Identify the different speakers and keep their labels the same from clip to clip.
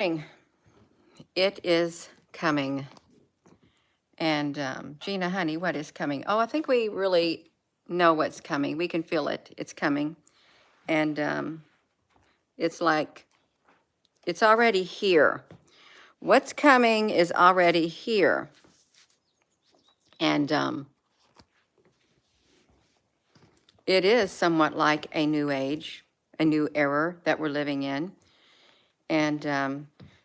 Speaker 1: Morning. It is coming. And Gina, honey, what is coming? Oh, I think we really know what's coming. We can feel it. It's coming. And it's like, it's already here. What's coming is already here. And it is somewhat like a new age, a new era that we're living in. And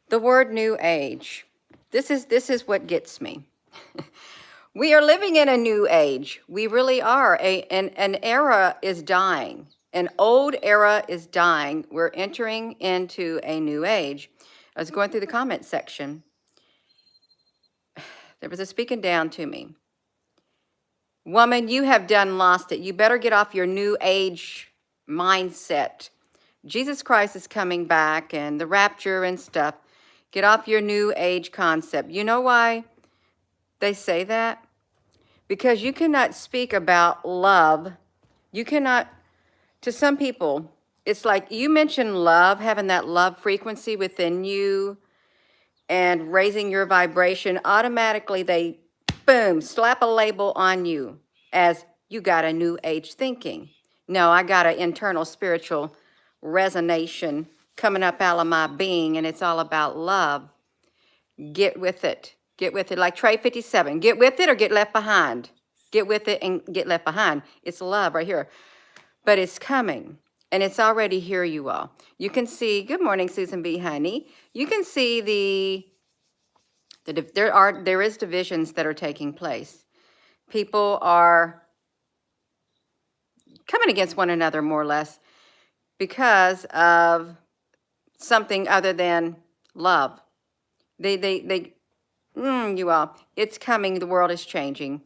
Speaker 1: the word new age, this is what gets me. We are living in a new age. We really are. An era is dying. An old era is dying. We're entering into a new age. I was going through the comment section. There was a speaking down to me. Woman, you have done lost it. You better get off your new age mindset. Jesus Christ is coming back and the rapture and stuff. Get off your new age concept. You know why they say that? Because you cannot speak about love. You cannot, to some people, it's like you mention love, having that love frequency within you and raising your vibration. Automatically, they, boom, slap a label on you as you got a new age thinking. No, I got an internal spiritual resonation coming up out of my being, and it's all about love. Get with it. Get with it. Like Trey 57. Get with it or get left behind. Get with it and get left behind. It's love right here. But it's coming. And it's already here, you all. You can see, good morning, Susan B. Honey. You can see there is divisions that are taking place. People are coming against one another more or less because of something other than love. You all, it's coming. The world is changing.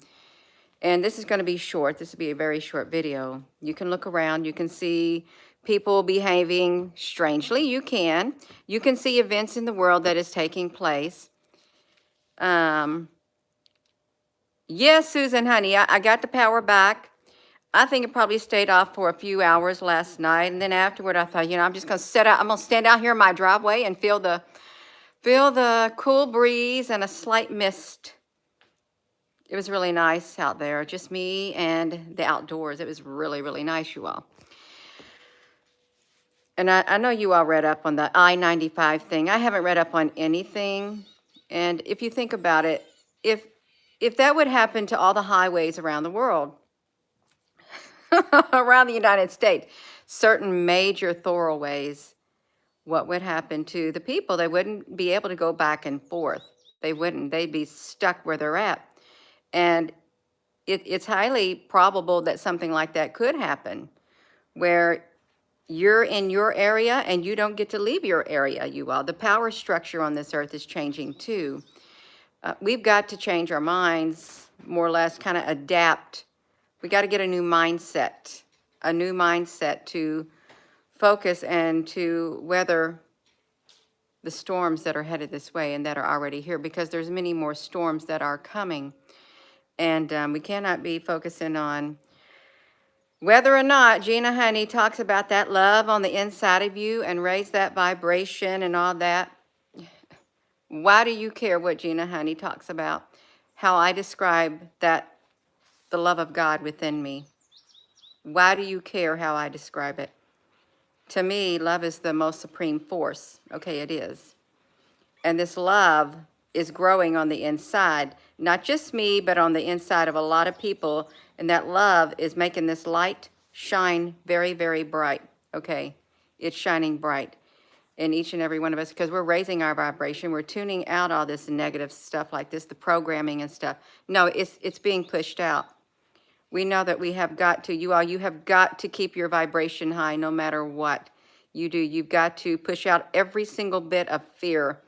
Speaker 1: And this is going to be short. This will be a very short video. You can look around. You can see people behaving strangely. You can. You can see events in the world that is taking place. Yes, Susan, honey, I got the power back. I think it probably stayed off for a few hours last night. And then afterward, I thought, I'm just going to I'm going to stand out here in my driveway and feel the cool breeze and a slight mist. It was really nice out there, just me and the outdoors. It was really, really nice, you all. And I know you all read up on the I-95 thing. I haven't read up on anything. And if you think about it, if that would happen to all the highways around the world, around the United States, certain major thoroughways, what would happen to the people? They wouldn't be able to go back and forth. They wouldn't. They'd be stuck where they're at. And it's highly probable that something like that could happen, where you're in your area and you don't get to leave your area, you all. The power structure on this earth is changing too. We've got to change our minds, more or less, kind of adapt. We got to get a new mindset to focus and to weather the storms that are headed this way and that are already here, because there's many more storms that are coming. And we cannot be focusing on whether or not Gina Honey talks about that love on the inside of you and raise that vibration and all that. Why do you care what Gina Honey talks about? How I describe that, the love of God within me. Why do you care how I describe it? To me, love is the most supreme force. Okay, it is. And this love is growing on the inside, not just me, but on the inside of a lot of people. And that love is making this light shine very, very bright. Okay, it's shining bright in each and every one of us, because we're raising our vibration. We're tuning out all this negative stuff like this, the programming and stuff. No, it's being pushed out. We know that we have got to, you have got to keep your vibration high no matter what you do. You've got to push out every single bit of fear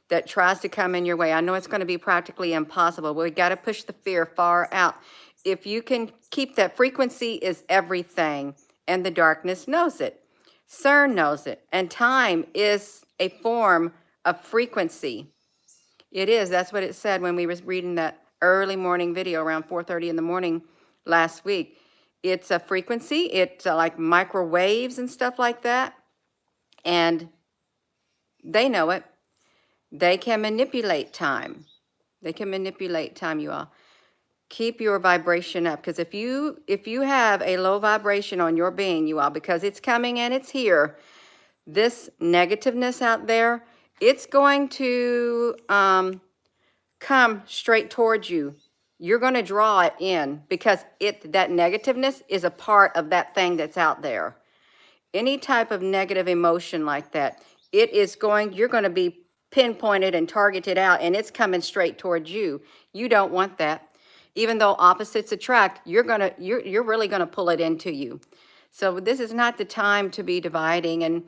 Speaker 1: that tries to come in your way. I know it's going to be practically impossible, but we got to push the fear far out. If you can keep that, frequency is everything, and the darkness knows it. CERN knows it, and time is a form of frequency. It is. That's what it said when we was reading that early morning video around 4:30 in the morning last week. It's a frequency. It's like microwaves and stuff like that, and they know it. They can manipulate time. They can manipulate time, you all. Keep your vibration up, because if you have a low vibration on your being, you all, because it's coming and it's here, this negativeness out there, it's going to come straight towards you. You're going to draw it in because that negativeness is a part of that thing that's out there. Any type of negative emotion like that, you're going to be pinpointed and targeted out, and it's coming straight towards you. You don't want that. Even though opposites attract, you're really going to pull it into you. So this is not the time to be dividing and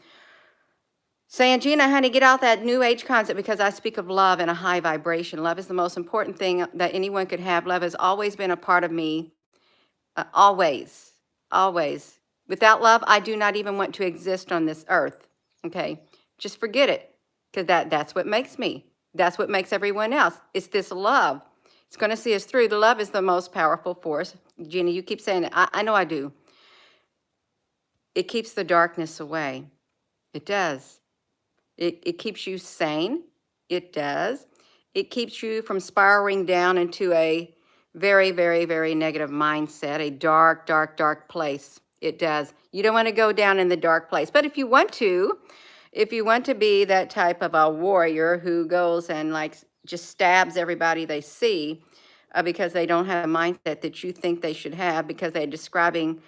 Speaker 1: saying, Gina, honey, get out that new age concept, because I speak of love and a high vibration. Love is the most important thing that anyone could have. Love has always been a part of me. Always, always. Without love, I do not even want to exist on this earth. Okay, just forget it, because that's what makes me. That's what makes everyone else. It's this love. It's going to see us through. The love is the most powerful force. Gina, you keep saying it. I know I do. It keeps the darkness away. It does. It keeps you sane. It does. It keeps you from spiraling down into a very, very, very negative mindset, a dark, dark, dark place. It does. You don't want to go down in the dark place. But if you want to be that type of a warrior who goes and like just stabs everybody they see because they don't have a mindset that you think they should have, because they're describing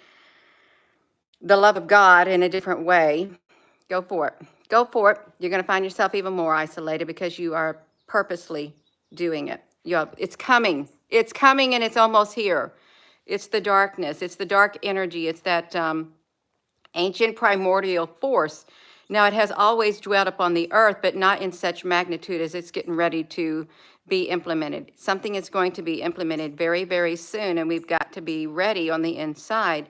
Speaker 1: the love of God in a different way, go for it. Go for it. You're going to find yourself even more isolated because you are purposely doing it. It's coming. It's coming, and it's almost here. It's the darkness. It's the dark energy. It's that ancient primordial force. Now, it has always dwelt upon the earth, but not in such magnitude as it's getting ready to be implemented. Something is going to be implemented very, very soon, and we've got to be ready on the inside.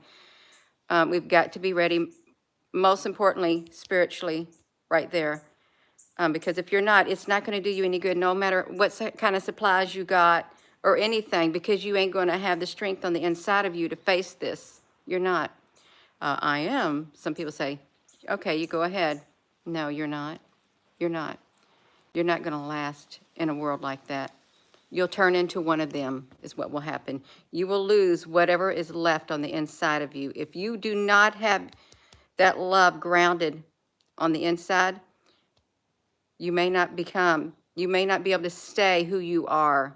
Speaker 1: We've got to be ready, most importantly, spiritually, right there. Because if you're not, it's not going to do you any good, no matter what kind of supplies you got or anything, because you ain't going to have the strength on the inside of you to face this. You're not. I am. Some people say, okay, you go ahead. No, you're not. You're not. You're not going to last in a world like that. You'll turn into one of them, is what will happen. You will lose whatever is left on the inside of you. If you do not have that love grounded on the inside, you may not be able to stay who you are,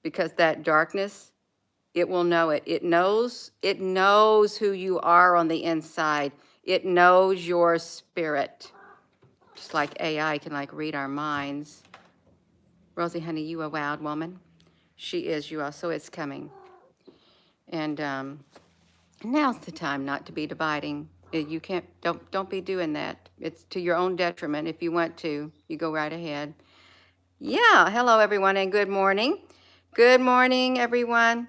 Speaker 1: because that darkness, it will know it. It knows who you are on the inside. It knows your spirit. Just like AI can like read our minds. Rosie, honey, you a wild woman. She is, you are, so it's coming. And now's the time not to be dividing. You can't, don't be doing that. It's to your own detriment. If you want to, you go right ahead. Yeah, hello everyone, and good morning. Good morning, everyone.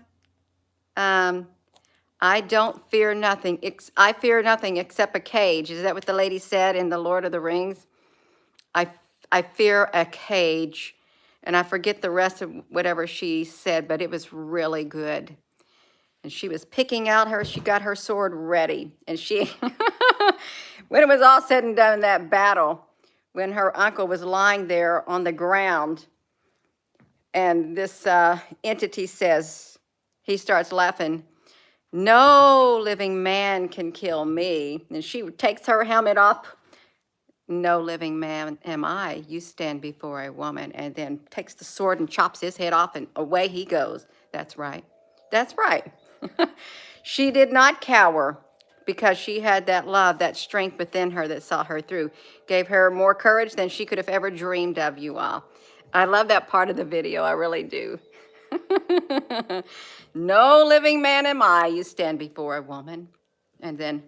Speaker 1: I don't fear nothing. I fear nothing except a cage. Is that what the lady said in The Lord of the Rings? I fear a cage. And I forget the rest of whatever she said, but it was really good. And she was picking out she got her sword ready. And when it was all said and done in that battle, when her uncle was lying there on the ground, and this entity says, he starts laughing, "No living man can kill me." And she takes her helmet off. "No living man am I. You stand before a woman." And then takes the sword and chops his head off, and away he goes. That's right. That's right. She did not cower, because she had that love, that strength within her that saw her through. Gave her more courage than she could have ever dreamed of, you all. I love that part of the video. I really do. "No living man am I. You stand before a woman." And then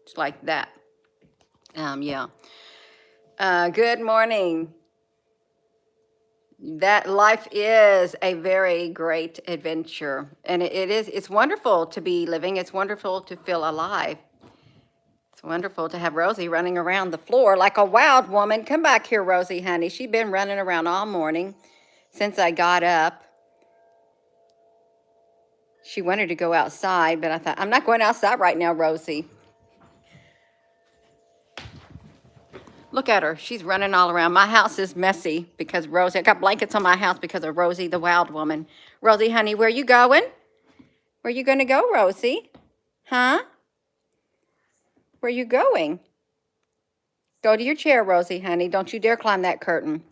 Speaker 1: it's like that. Yeah. Good morning. That life is a very great adventure, and it's wonderful to be living. It's wonderful to feel alive. It's wonderful to have Rosie running around the floor like a wild woman. Come back here, Rosie, honey. She's been running around all morning since I got up. She wanted to go outside, but I thought, I'm not going outside right now, Rosie. Look at her. She's running all around. My house is messy because Rosie, I got blankets on my house because of Rosie, the wild woman. Rosie, honey, where you going? Where you going to go, Rosie? Huh? Where you going? Go to your chair, Rosie, honey. Don't you dare climb that curtain.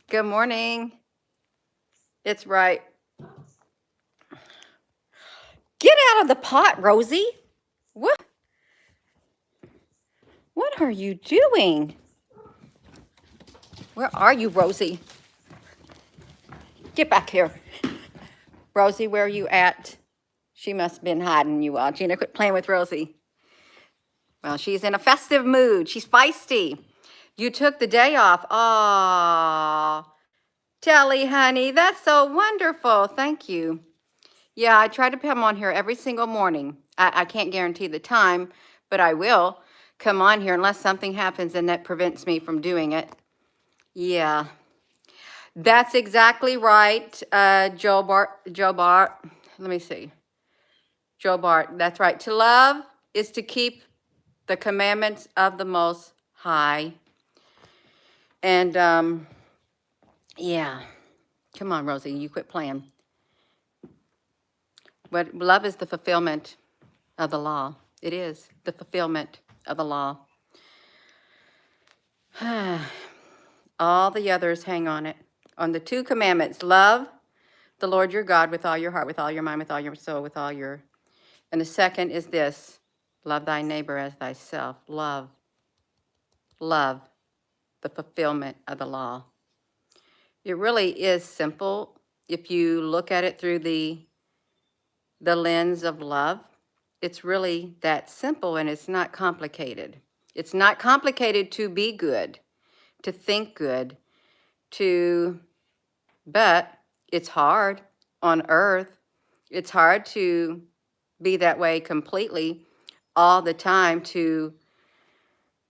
Speaker 1: Good morning. It's right. Get out of the pot, Rosie. What? What are you doing? Where are you, Rosie? Get back here. Rosie, where are you at? She must have been hiding you all. Gina, quit playing with Rosie. Well, she's in a festive mood. She's feisty. You took the day off. Aw, Telly, honey, that's so wonderful. Thank you. Yeah, I try to come on here every single morning. I can't guarantee the time, but I will come on here unless something happens and that prevents me from doing it. Yeah, that's exactly right, Joe Bart. Let me see. Joe Bart, that's right. To love is to keep the commandments of the Most High. And yeah, come on, Rosie, you quit playing. But love is the fulfillment of the law. It is the fulfillment of the law. All the others hang on it. On the 2 commandments, love the Lord your God with all your heart, with all your mind, with all your soul, with all your... And the second is this, love thy neighbor as thyself. Love the fulfillment of the law. It really is simple if you look at it through the lens of love. It's really that simple, and it's not complicated. It's not complicated to be good, to think good, but it's hard on earth. It's hard to be that way completely all the time, to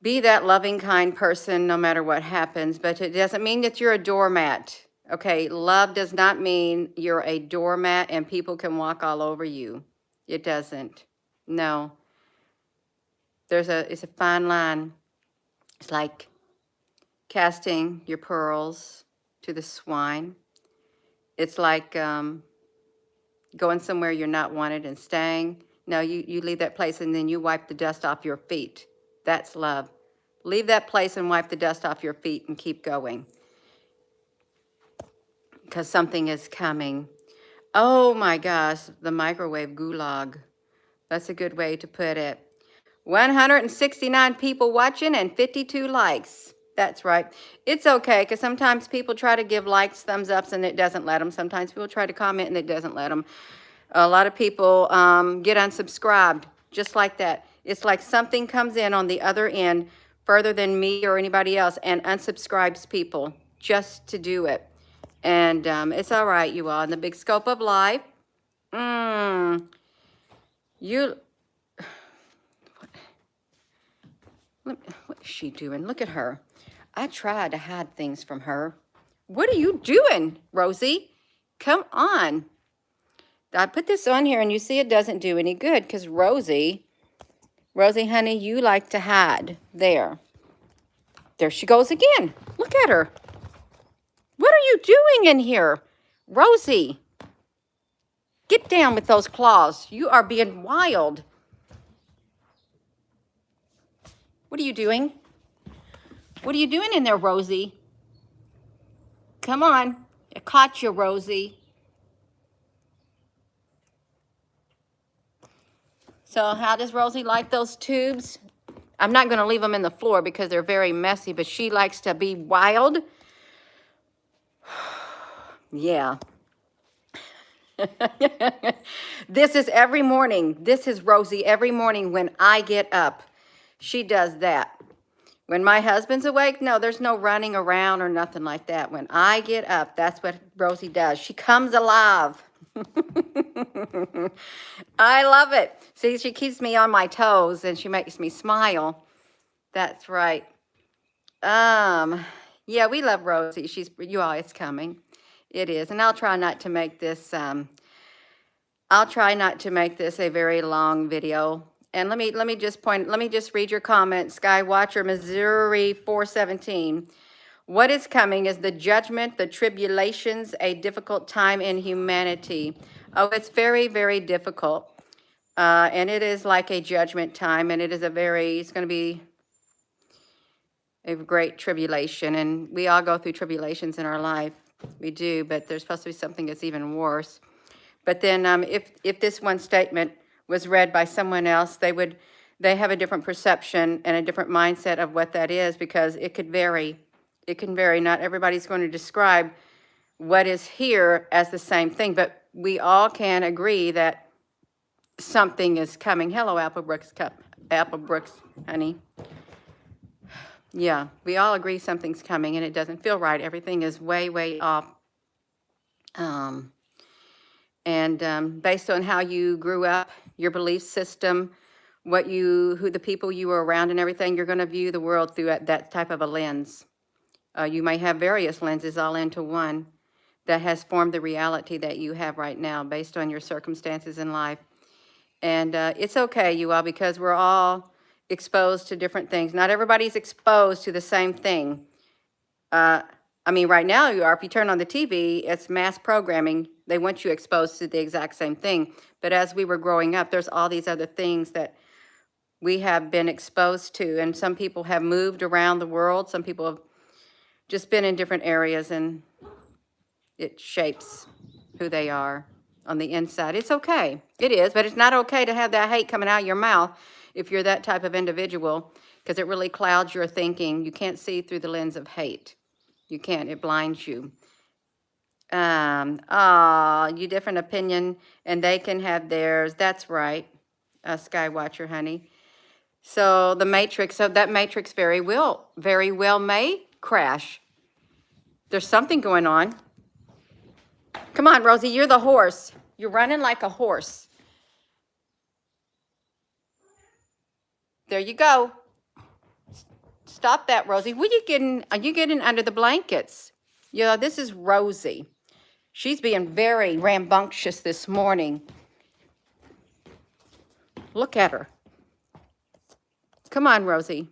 Speaker 1: be that loving, kind person no matter what happens. But it doesn't mean that you're a doormat. Okay, love does not mean you're a doormat and people can walk all over you. It doesn't. No. It's a fine line. It's like casting your pearls to the swine. It's like going somewhere you're not wanted and staying. No, you leave that place and then you wipe the dust off your feet. That's love. Leave that place and wipe the dust off your feet and keep going. Because something is coming. Oh my gosh, the microwave gulag. That's a good way to put it. 169 people watching and 52 likes. That's right. It's okay, because sometimes people try to give likes, thumbs ups, and it doesn't let them. Sometimes people try to comment and it doesn't let them. A lot of people get unsubscribed, just like that. It's like something comes in on the other end, further than me or anybody else, and unsubscribes people just to do it. And it's all right, you all. In the big scope of life, what is she doing? Look at her. I tried to hide things from her. What are you doing, Rosie? Come on. I put this on here and you see it doesn't do any good because Rosie, honey, you like to hide. There she goes again. Look at her. What are you doing in here? Rosie, get down with those claws. You are being wild. What are you doing? What are you doing in there, Rosie? Come on. I caught you, Rosie. So how does Rosie like those tubes? I'm not going to leave them in the floor because they're very messy, but she likes to be wild. Yeah. This is every morning. This is Rosie every morning when I get up. She does that. When my husband's awake, no, there's no running around or nothing like that. When I get up, that's what Rosie does. She comes alive. I love it. See, she keeps me on my toes and she makes me smile. That's right. Yeah, we love Rosie. You all, it's coming. It is. And I'll try not to make this, a very long video. And let me just read your comment. Skywatcher, Missouri 417. What is coming is the judgment, the tribulations, a difficult time in humanity. Oh, it's very, very difficult. And it is like a judgment time, and it's going to be a great tribulation. And we all go through tribulations in our life. We do, but there's supposed to be something that's even worse. But then if this one statement was read by someone else, they have a different perception and a different mindset of what that is, because it could vary. It can vary. Not everybody's going to describe what is here as the same thing, but we all can agree that something is coming. Hello, Apple Brooks, honey. Yeah, we all agree something's coming, and it doesn't feel right. Everything is way, way off. Based on how you grew up, your belief system, who the people you were around and everything, you're going to view the world through that type of a lens. You may have various lenses all into one that has formed the reality that you have right now based on your circumstances in life. And it's okay, you all, because we're all exposed to different things. Not everybody's exposed to the same thing. Right now you are. If you turn on the TV, it's mass programming. They want you exposed to the exact same thing. But as we were growing up, there's all these other things that we have been exposed to. And some people have moved around the world. Some people have just been in different areas, and it shapes who they are on the inside. It's okay. It is, but it's not okay to have that hate coming out of your mouth if you're that type of individual, because it really clouds your thinking. You can't see through the lens of hate. You can't. It blinds you. You different opinion, and they can have theirs. That's right, Skywatcher, honey. So that matrix very well may crash. There's something going on. Come on, Rosie, you're the horse. You're running like a horse. There you go. Stop that, Rosie. Are you getting under the blankets? Yeah, this is Rosie. She's being very rambunctious this morning. Look at her. Come on, Rosie.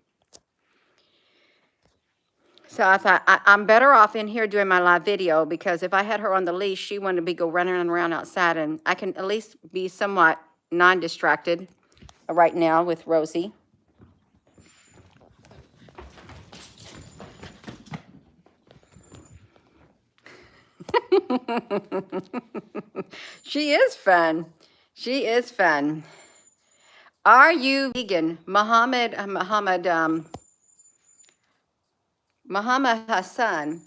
Speaker 1: So I thought I'm better off in here doing my live video, because if I had her on the leash, she wanted to go running around outside, and I can at least be somewhat non-distracted right now with Rosie. She is fun. She is fun. Are you vegan? Muhammad Hassan.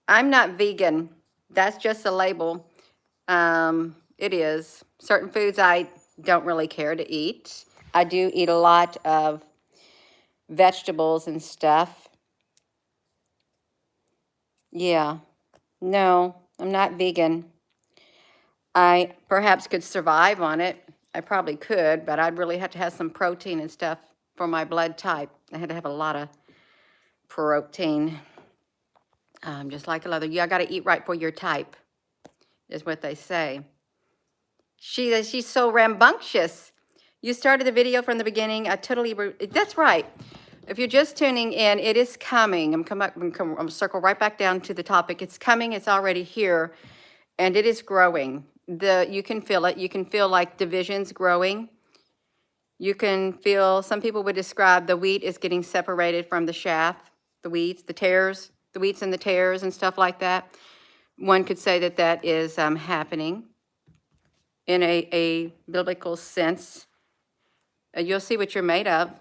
Speaker 1: I'm not vegan. That's just a label. It is. Certain foods I don't really care to eat. I do eat a lot of vegetables and stuff. Yeah. No, I'm not vegan. I perhaps could survive on it. I probably could, but I'd really have to have some protein and stuff for my blood type. I had to have a lot of protein. Just like a leather. You got to eat right for your type, is what they say. She's so rambunctious. You started the video from the beginning. That's right. If you're just tuning in, it is coming. I'm gonna circle right back down to the topic. It's coming. It's already here, and it is growing. You can feel it. You can feel like divisions growing. You can feel, some people would describe the wheat is getting separated from the chaff, the wheats and the tares and stuff like that. One could say that is happening in a biblical sense. You'll see what you're made of.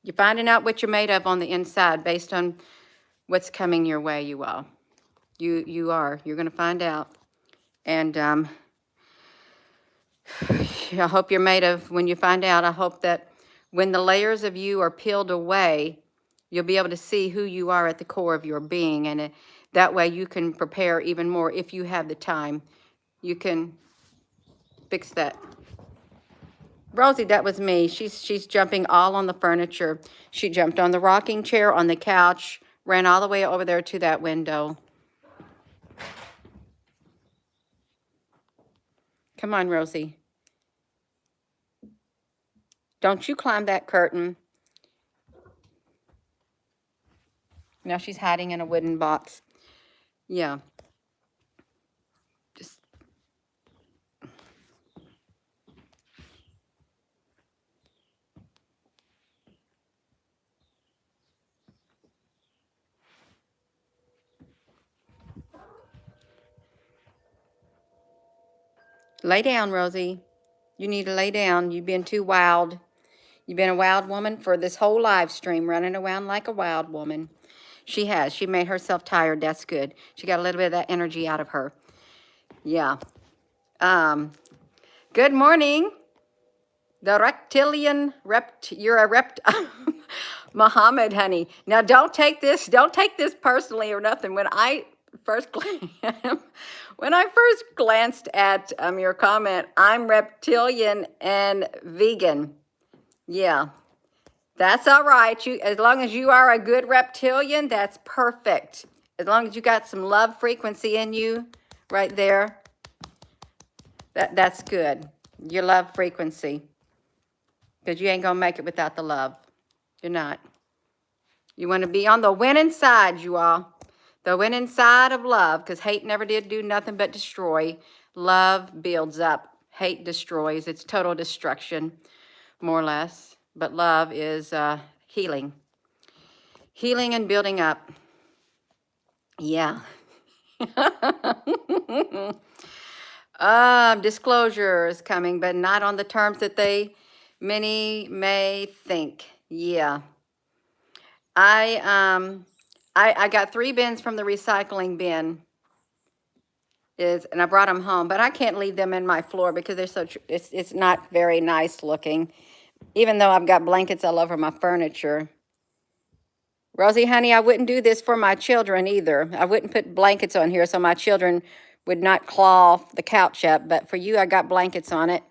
Speaker 1: You're finding out what you're made of on the inside based on what's coming your way, you all. You are. You're going to find out. And I hope you're made of, when you find out, I hope that when the layers of you are peeled away, you'll be able to see who you are at the core of your being. And that way you can prepare even more if you have the time. You can fix that. Rosie, that was me. She's jumping all on the furniture. She jumped on the rocking chair, on the couch, ran all the way over there to that window. Come on, Rosie. Don't you climb that curtain. Now she's hiding in a wooden box. Yeah. Just lay down, Rosie. You need to lay down. You've been too wild. You've been a wild woman for this whole live stream, running around like a wild woman. She has. She made herself tired. That's good. She got a little bit of that energy out of her. Yeah. Good morning. The reptilian you're a Muhammad, honey. Now don't take this personally or nothing. When I first glanced at your comment, I'm reptilian and vegan. Yeah. That's all right. As long as you are a good reptilian, that's perfect. As long as you got some love frequency in you right there, that's good. Your love frequency. Because you ain't going to make it without the love. You're not. You want to be on the winning side, you all. The winning side of love. Because hate never did do nothing but destroy. Love builds up. Hate destroys. It's total destruction, more or less. But love is healing. Healing and building up. Yeah. Disclosure is coming, but not on the terms that many may think. Yeah. I got 3 bins from the recycling bin. And I brought them home, but I can't leave them in my floor because they're so, it's not very nice looking. Even though I've got blankets all over my furniture. Rosie, honey, I wouldn't do this for my children either. I wouldn't put blankets on here so my children would not claw the couch up. But for you, I got blankets on it.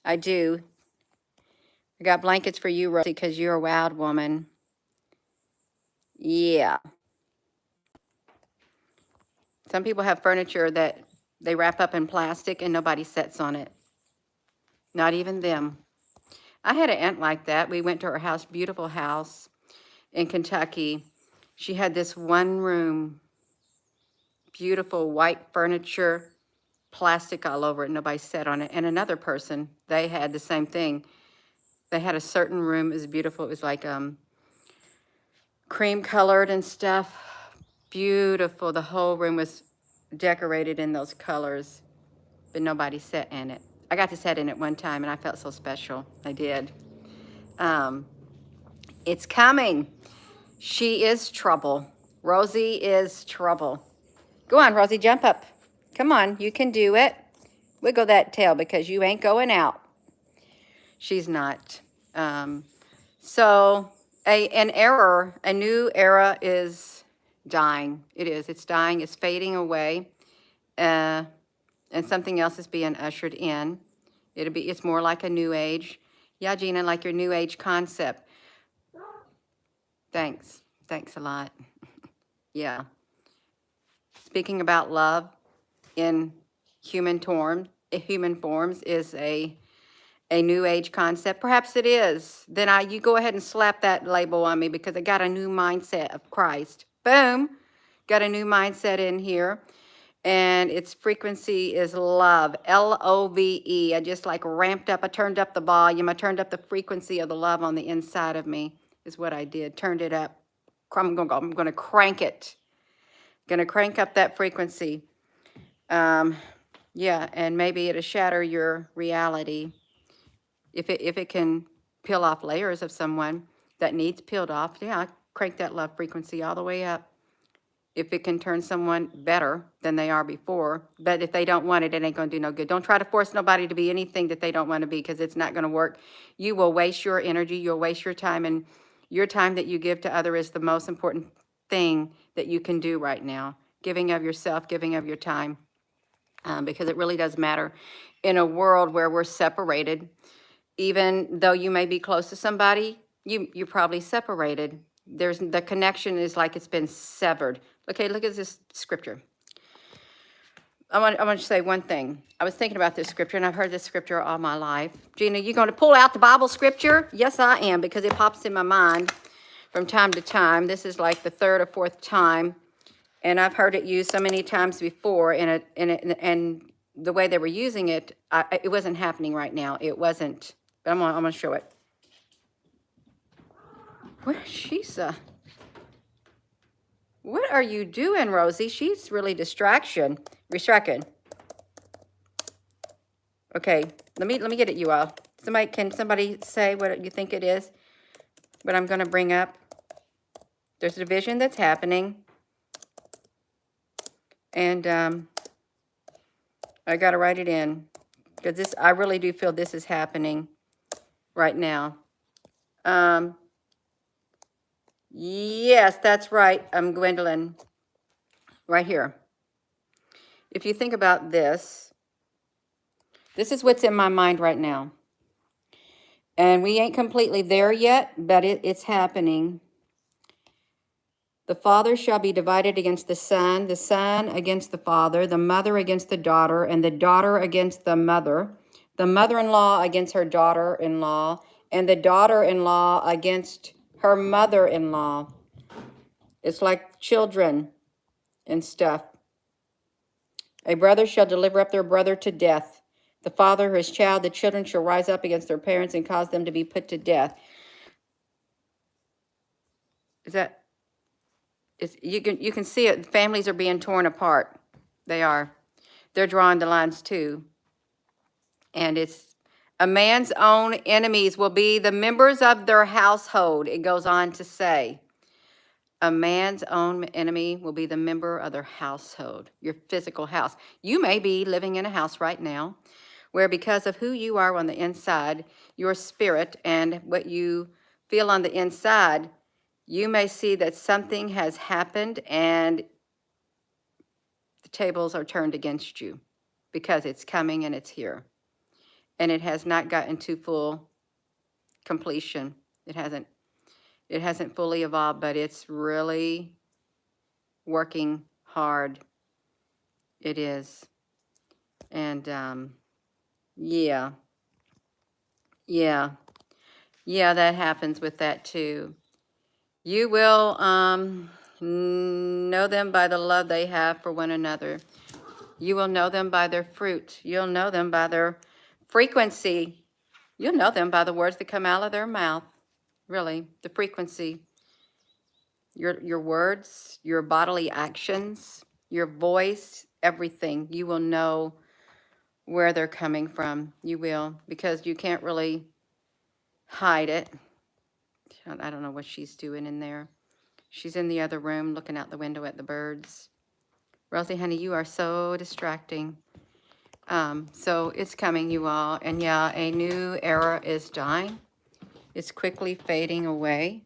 Speaker 1: I do. I got blankets for you, Rosie, because you're a wild woman. Yeah. Some people have furniture that they wrap up in plastic and nobody sits on it. Not even them. I had an aunt like that. We went to her house, beautiful house in Kentucky. She had this one room, beautiful white furniture, plastic all over it. Nobody sat on it. And another person, they had the same thing. They had a certain room. It was beautiful. It was like cream colored and stuff. Beautiful. The whole room was decorated in those colors, but nobody sat in it. I got to sit in it one time and I felt so special. I did. It's coming. She is trouble. Rosie is trouble. Go on, Rosie, jump up. Come on, you can do it. Wiggle that tail because you ain't going out. She's not. So a new era is dying. It is. It's dying. It's fading away. And something else is being ushered in. It's more like a new age. Yeah, Gina, like your new age concept. Thanks. Thanks a lot. Yeah. Speaking about love in human forms is a new age concept. Perhaps it is. Then you go ahead and slap that label on me because I got a new mindset of Christ. Boom. Got a new mindset in here. And its frequency is love, Love. I just like ramped up, I turned up the volume, I turned up the frequency of the love on the inside of me is what I did, turned it up. I'm gonna crank it. Gonna crank up that frequency. Yeah, and maybe it'll shatter your reality. If it can peel off layers of someone that needs peeled off, yeah, I crank that love frequency all the way up. If it can turn someone better than they are before. But if they don't want it, it ain't going to do no good. Don't try to force nobody to be anything that they don't want to be because it's not going to work. You will waste your energy. You'll waste your time. And your time that you give to others is the most important thing that you can do right now. Giving of yourself, giving of your time. Because it really does matter in a world where we're separated. Even though you may be close to somebody, you're probably separated. The connection is like it's been severed. Okay, look at this scripture. I want to say one thing. I was thinking about this scripture, and I've heard this scripture all my life. Gina, you going to pull out the Bible scripture? Yes, I am, because it pops in my mind from time to time. This is like the third or fourth time, and I've heard it used so many times before. And the way they were using it, it wasn't happening right now. It wasn't. But I'm gonna show it. Where she's What are you doing, Rosie? She's really distraction. Distracted. Okay, let me get it, you all. Can somebody say what you think it is? What I'm going to bring up? There's a division that's happening, and I got to write it in because I really do feel this is happening right now. Yes, that's right. Gwendolyn, right here. If you think about this, this is what's in my mind right now. And we ain't completely there yet, but it's happening. The father shall be divided against the son against the father, the mother against the daughter, and the daughter against the mother-in-law against her daughter-in-law, and the daughter-in-law against her mother-in-law. It's like children and stuff. A brother shall deliver up their brother to death. The father or his child, the children shall rise up against their parents and cause them to be put to death. You can see it. Families are being torn apart. They are. They're drawing the lines too. And it's a man's own enemies will be the members of their household. It goes on to say, a man's own enemy will be the member of their household, your physical house. You may be living in a house right now where, because of who you are on the inside, your spirit and what you feel on the inside, you may see that something has happened and the tables are turned against you because it's coming and it's here. And it has not gotten to full completion. It hasn't fully evolved, but it's really working hard. It is. And yeah, that happens with that too. You will know them by the love they have for one another. You will know them by their fruit. You'll know them by their frequency. You'll know them by the words that come out of their mouth. Really, the frequency. Your words, your bodily actions, your voice, everything. You will know where they're coming from. You will, because you can't really hide it. I don't know what she's doing in there. She's in the other room looking out the window at the birds. Rosie, honey, you are so distracting. So it's coming, you all. And yeah, a new era is dying. It's quickly fading away.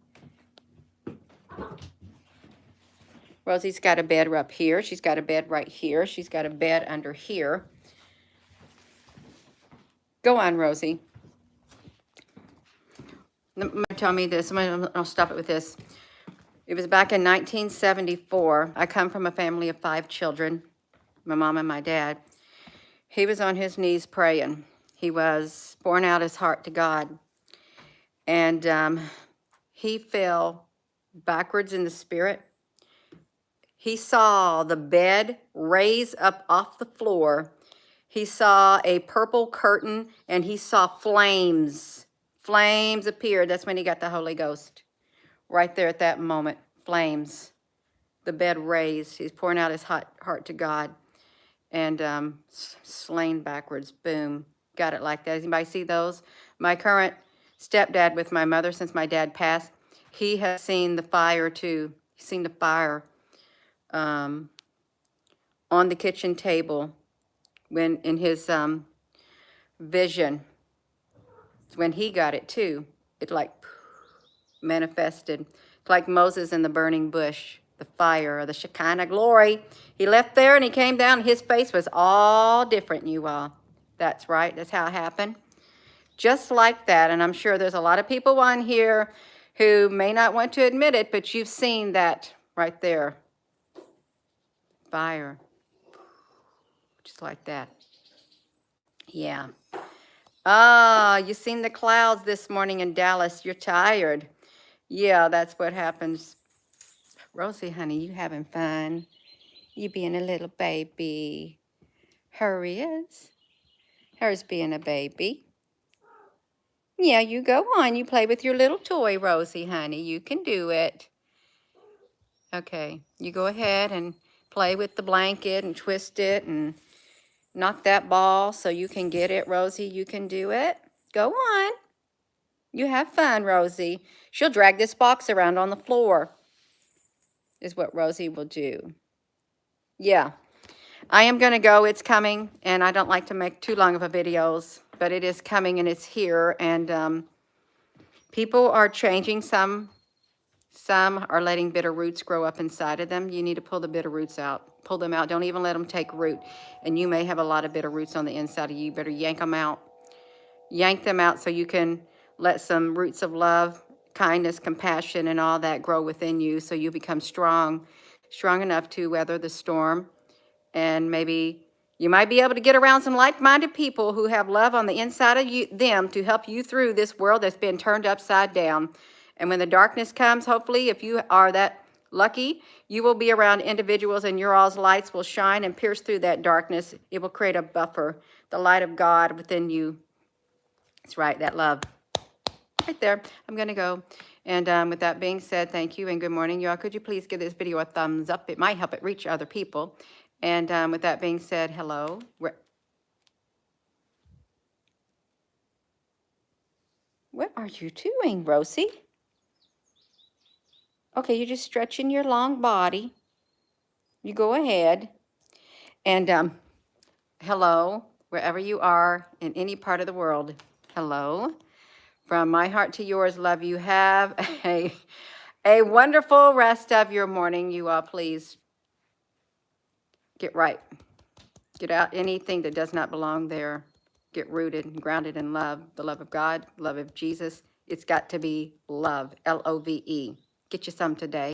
Speaker 1: Rosie's got a bed up here. She's got a bed right here. She's got a bed under here. Go on, Rosie. Tell me this. I'll stop it with this. It was back in 1974. I come from a family of 5 children, my mom and my dad. He was on his knees praying. He was pouring out his heart to God. And he fell backwards in the spirit. He saw the bed raise up off the floor. He saw a purple curtain, and he saw flames. Flames appeared. That's when he got the Holy Ghost. Right there at that moment, flames. The bed raised. He's pouring out his heart to God. And slain backwards. Boom. Got it like that. Anybody see those? My current stepdad with my mother, since my dad passed, he has seen the fire too. He's seen the fire on the kitchen table when in his vision. When he got it too, it like manifested. It's like Moses in the burning bush, the fire, the Shekinah glory. He left there and he came down. His face was all different, you all. That's right. That's how it happened. Just like that. And I'm sure there's a lot of people on here who may not want to admit it, but you've seen that right there. Fire. just like that. Yeah. Ah, you seen the clouds this morning in Dallas. You're tired. Yeah, that's what happens. Rosie, honey, you having fun? You being a little baby. Her is. Her's being a baby. Yeah, you go on. You play with your little toy, Rosie, honey. You can do it. Okay, you go ahead and play with the blanket and twist it and knock that ball so you can get it, Rosie. You can do it. Go on. You have fun, Rosie. She'll drag this box around on the floor, is what Rosie will do. Yeah, I am going to go. It's coming, and I don't like to make too long of a videos, but it is coming, and it's here, and people are changing. Some are letting bitter roots grow up inside of them. You need to pull the bitter roots out. Pull them out. Don't even let them take root, and you may have a lot of bitter roots on the inside of you. You better yank them out. Yank them out so you can let some roots of love, kindness, compassion, and all that grow within you so you become strong enough to weather the storm. And maybe you might be able to get around some like-minded people who have love on the inside of them to help you through this world that's been turned upside down. And when the darkness comes, hopefully, if you are that lucky, you will be around individuals and your all's lights will shine and pierce through that darkness. It will create a buffer, the light of God within you. That's right, that love. Right there. I'm going to go. And with that being said, thank you and good morning, y'all. Could you please give this video a thumbs up? It might help it reach other people. And with that being said, hello. What are you doing, Rosie? Okay, you're just stretching your long body. You go ahead. And hello, wherever you are in any part of the world. Hello. From my heart to yours, love you. Have a wonderful rest of your morning. You all, please get right. Get out anything that does not belong there. Get rooted and grounded in love, the love of God, love of Jesus. It's got to be love, Love. Get you some today.